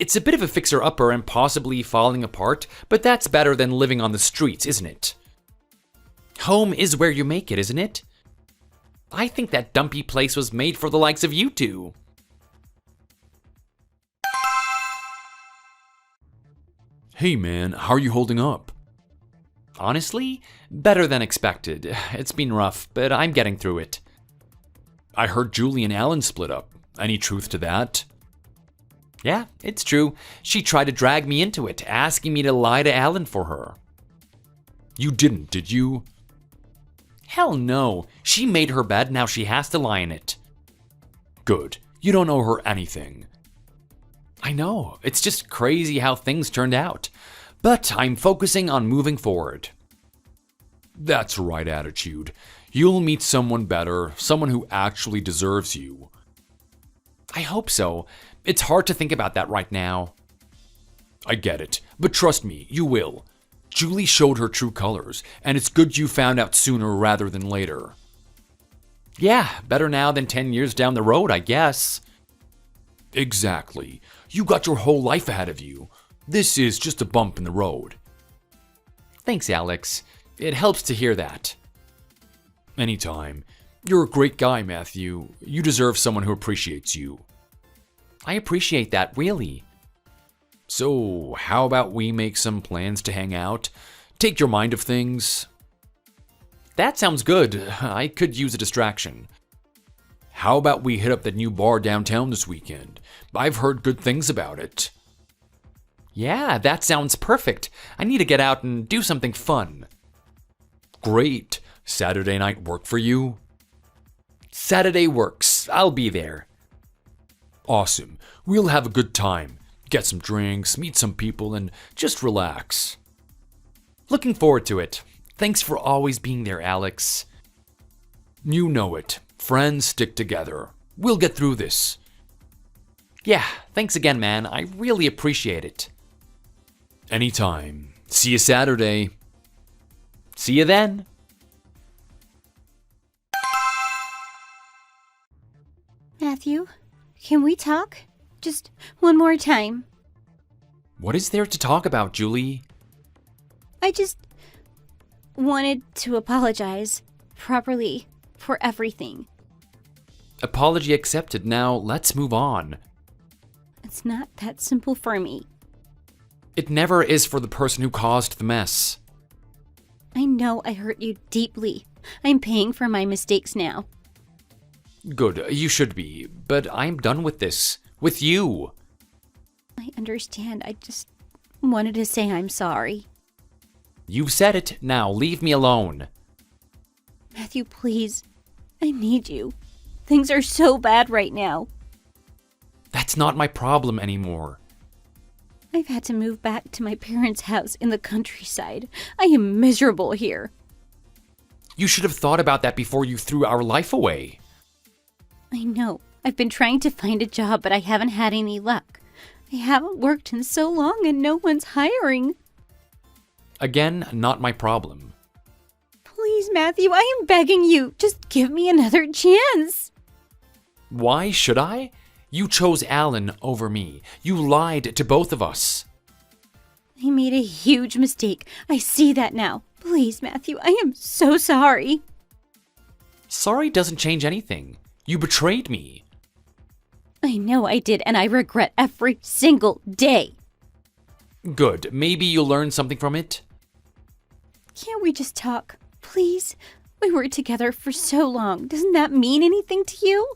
It's a bit of a fixer-upper and possibly falling apart, but that's better than living on the streets, isn't it? Home is where you make it, isn't it? I think that dumpy place was made for the likes of you two. Hey man, how are you holding up? Honestly, better than expected. It's been rough, but I'm getting through it. I heard Julie and Alan split up. Any truth to that? Yeah, it's true. She tried to drag me into it, asking me to lie to Alan for her. You didn't, did you? Hell no. She made her bed, now she has to lie in it. Good. You don't owe her anything. I know. It's just crazy how things turned out. But I'm focusing on moving forward. That's the right attitude. You'll meet someone better, someone who actually deserves you. I hope so. It's hard to think about that right now. I get it, but trust me, you will. Julie showed her true colors, and it's good you found out sooner rather than later. Yeah, better now than 10 years down the road, I guess. Exactly. You got your whole life ahead of you. This is just a bump in the road. Thanks, Alex. It helps to hear that. Anytime. You're a great guy, Matthew. You deserve someone who appreciates you. I appreciate that, really. So, how about we make some plans to hang out? Take your mind of things. That sounds good. I could use a distraction. How about we hit up that new bar downtown this weekend? I've heard good things about it. Yeah, that sounds perfect. I need to get out and do something fun. Great. Saturday night work for you? Saturday works. I'll be there. Awesome. We'll have a good time. Get some drinks, meet some people, and just relax. Looking forward to it. Thanks for always being there, Alex. You know it. Friends stick together. We'll get through this. Yeah, thanks again, man. I really appreciate it. Anytime. See you Saturday. See you then. Matthew, can we talk? Just one more time. What is there to talk about, Julie? I just wanted to apologize properly for everything. Apology accepted. Now let's move on. It's not that simple for me. It never is for the person who caused the mess. I know I hurt you deeply. I'm paying for my mistakes now. Good, you should be. But I'm done with this. With you. I understand. I just wanted to say I'm sorry. You've said it. Now leave me alone. Matthew, please. I need you. Things are so bad right now. That's not my problem anymore. I've had to move back to my parents' house in the countryside. I am miserable here. You should have thought about that before you threw our life away. I know. I've been trying to find a job, but I haven't had any luck. I haven't worked in so long and no one's hiring. Again, not my problem. Please, Matthew, I am begging you. Just give me another chance. Why should I? You chose Alan over me. You lied to both of us. I made a huge mistake. I see that now. Please, Matthew, I am so sorry. Sorry doesn't change anything. You betrayed me. I know I did, and I regret every single day. Good. Maybe you'll learn something from it. Can't we just talk? Please? We were together for so long. Doesn't that mean anything to you?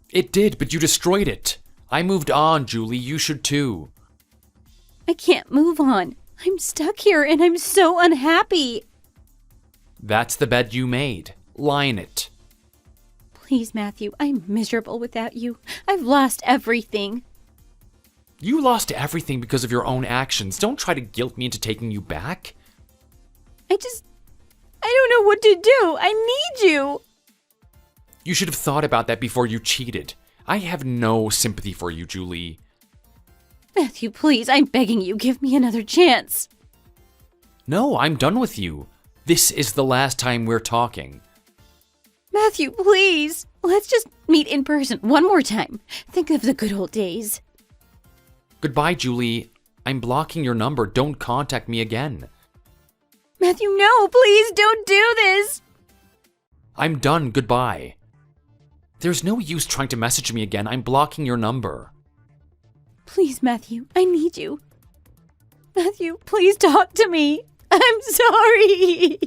It did, but you destroyed it. I moved on, Julie. You should too. I can't move on. I'm stuck here, and I'm so unhappy. That's the bed you made. Lie in it. Please, Matthew, I'm miserable without you. I've lost everything. You lost everything because of your own actions. Don't try to guilt me into taking you back. I don't know what to do. I need you. You should have thought about that before you cheated. I have no sympathy for you, Julie. Matthew, please, I'm begging you, give me another chance. No, I'm done with you. This is the last time we're talking. Matthew, please. Let's just meet in person one more time. Think of the good old days. Goodbye, Julie. I'm blocking your number. Don't contact me again. Matthew, no, please don't do this. I'm done. Goodbye. There's no use trying to message me again. I'm blocking your number. Please, Matthew, I need you. Matthew, please talk to me. I'm sorry.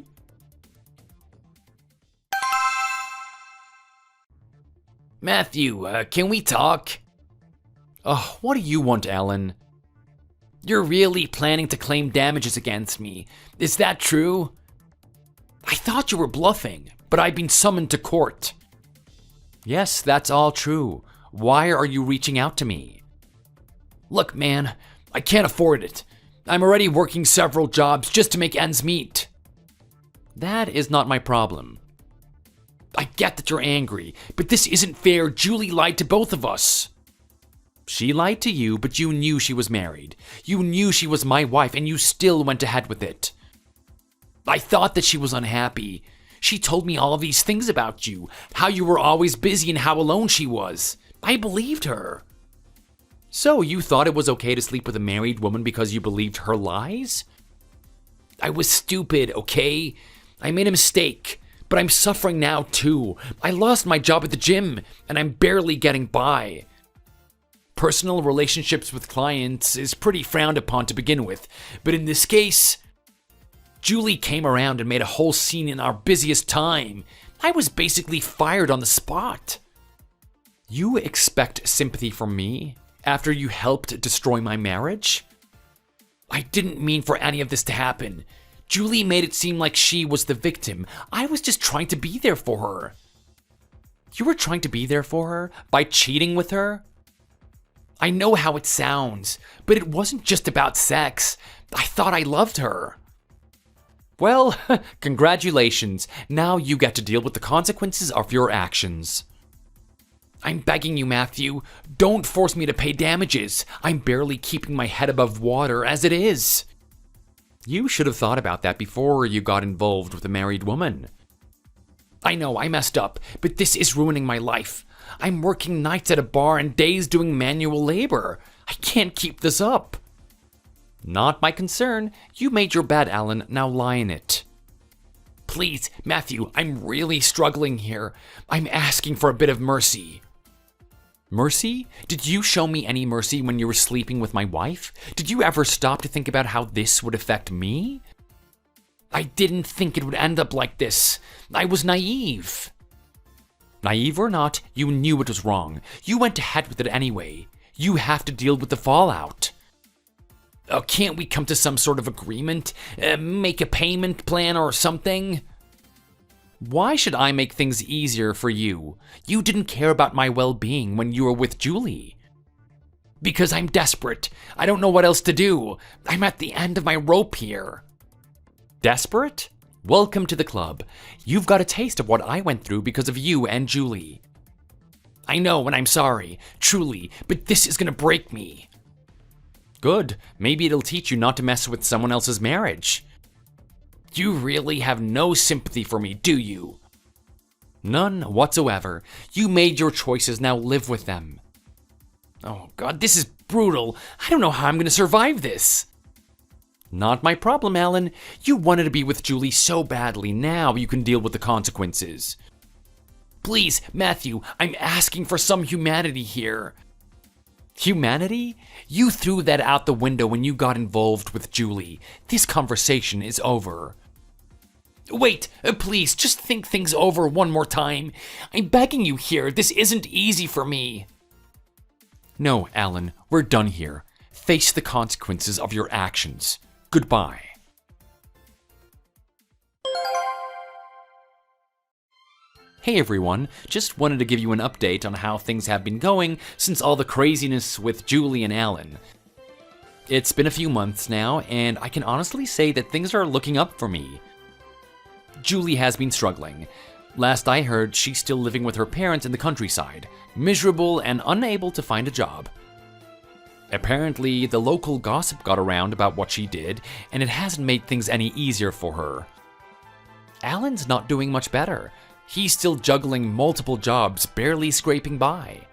Matthew, can we talk? Oh, what do you want, Alan? You're really planning to claim damages against me. Is that true? I thought you were bluffing, but I've been summoned to court. Yes, that's all true. Why are you reaching out to me? Look, man, I can't afford it. I'm already working several jobs just to make ends meet. That is not my problem. I get that you're angry, but this isn't fair. Julie lied to both of us. She lied to you, but you knew she was married. You knew she was my wife, and you still went ahead with it. I thought that she was unhappy. She told me all of these things about you, how you were always busy and how alone she was. I believed her. So you thought it was okay to sleep with a married woman because you believed her lies? I was stupid, okay? I made a mistake, but I'm suffering now too. I lost my job at the gym, and I'm barely getting by. Personal relationships with clients is pretty frowned upon to begin with, but in this case, Julie came around and made a whole scene in our busiest time. I was basically fired on the spot. You expect sympathy from me after you helped destroy my marriage? I didn't mean for any of this to happen. Julie made it seem like she was the victim. I was just trying to be there for her. You were trying to be there for her by cheating with her? I know how it sounds, but it wasn't just about sex. I thought I loved her. Well, congratulations. Now you get to deal with the consequences of your actions. I'm begging you, Matthew. Don't force me to pay damages. I'm barely keeping my head above water as it is. You should have thought about that before you got involved with a married woman. I know, I messed up, but this is ruining my life. I'm working nights at a bar and days doing manual labor. I can't keep this up. Not my concern. You made your bed, Alan. Now lie in it. Please, Matthew, I'm really struggling here. I'm asking for a bit of mercy. Mercy? Did you show me any mercy when you were sleeping with my wife? Did you ever stop to think about how this would affect me? I didn't think it would end up like this. I was naive. Naive or not, you knew it was wrong. You went ahead with it anyway. You have to deal with the fallout. Can't we come to some sort of agreement? Make a payment plan or something? Why should I make things easier for you? You didn't care about my well-being when you were with Julie. Because I'm desperate. I don't know what else to do. I'm at the end of my rope here. Desperate? Welcome to the club. You've got a taste of what I went through because of you and Julie. I know, and I'm sorry, truly, but this is gonna break me. Good. Maybe it'll teach you not to mess with someone else's marriage. You really have no sympathy for me, do you? None whatsoever. You made your choices, now live with them. Oh God, this is brutal. I don't know how I'm gonna survive this. Not my problem, Alan. You wanted to be with Julie so badly. Now you can deal with the consequences. Please, Matthew, I'm asking for some humanity here. Humanity? You threw that out the window when you got involved with Julie. This conversation is over. Wait, please, just think things over one more time. I'm begging you here. This isn't easy for me. No, Alan, we're done here. Face the consequences of your actions. Goodbye. Hey everyone, just wanted to give you an update on how things have been going since all the craziness with Julie and Alan. It's been a few months now, and I can honestly say that things are looking up for me. Julie has been struggling. Last I heard, she's still living with her parents in the countryside, miserable and unable to find a job. Apparently, the local gossip got around about what she did, and it hasn't made things any easier for her. Alan's not doing much better. He's still juggling multiple jobs, barely scraping by.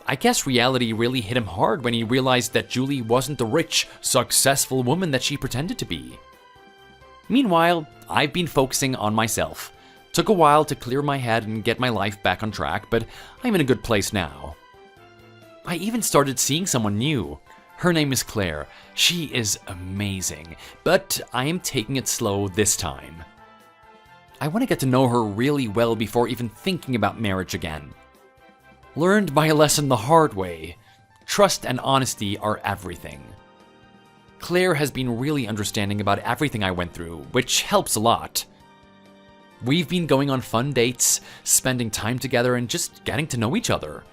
I guess reality really hit him hard when he realized that Julie wasn't the rich, successful woman that she pretended to be. Meanwhile, I've been focusing on myself. Took a while to clear my head and get my life back on track, but I'm in a good place now. I even started seeing someone new. Her name is Claire. She is amazing, but I am taking it slow this time. I want to get to know her really well before even thinking about marriage again. Learned my lesson the hard way. Trust and honesty are everything. Claire has been really understanding about everything I went through, which helps a lot. We've been going on fun dates, spending time together, and just getting to know each other.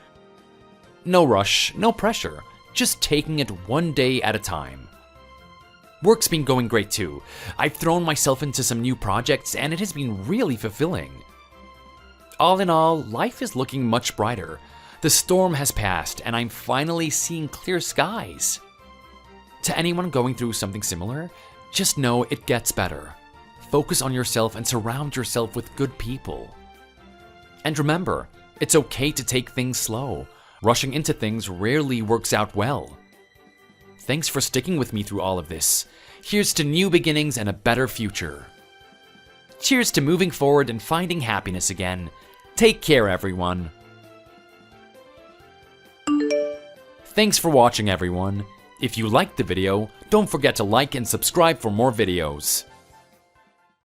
No rush, no pressure, just taking it one day at a time. Work's been going great too. I've thrown myself into some new projects, and it has been really fulfilling. All in all, life is looking much brighter. The storm has passed, and I'm finally seeing clear skies. To anyone going through something similar, just know it gets better. Focus on yourself and surround yourself with good people. And remember, it's okay to take things slow. Rushing into things rarely works out well. Thanks for sticking with me through all of this. Here's to new beginnings and a better future. Cheers to moving forward and finding happiness again. Take care, everyone. Thanks for watching, everyone. If you liked the video, don't forget to like and subscribe for more videos.